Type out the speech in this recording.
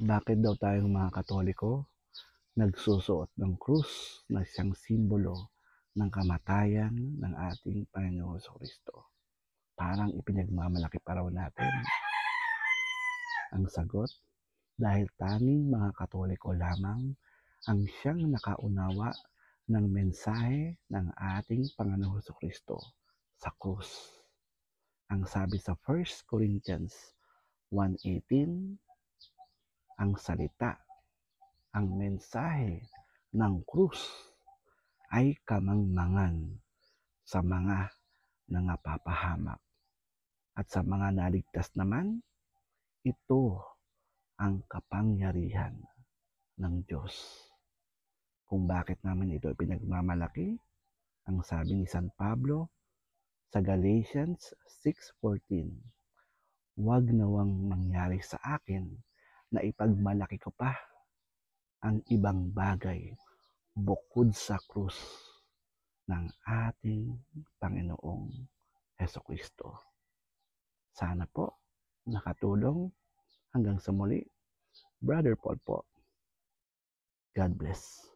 Bakit daw tayong mga Katoliko nagsusuot ng krus na siyang simbolo ng kamatayan ng ating Panginoong Jesucristo? Parang ipinagmamalaki pa raw natin. Ang sagot, dahil tanging mga Katoliko lamang ang siyang nakaunawa ng mensahe ng ating Panginoong Jesucristo sa krus. Ang sabi sa 1 Corinthians 1:18, ang salita, ang mensahe ng krus ay kamangmangan sa mga nangapapahamak. At sa mga naligtas naman, ito ang kapangyarihan ng Diyos. Kung bakit naman ito pinagmamalaki, ang sabi ni San Pablo sa Galatians 6:14, huwag nawang mangyari sa akin na ipagmalaki ko pa ang ibang bagay bukod sa krus ng ating Panginoong Jesucristo. Sana po nakatulong. Hanggang sa muli, Brother Paul po. God bless.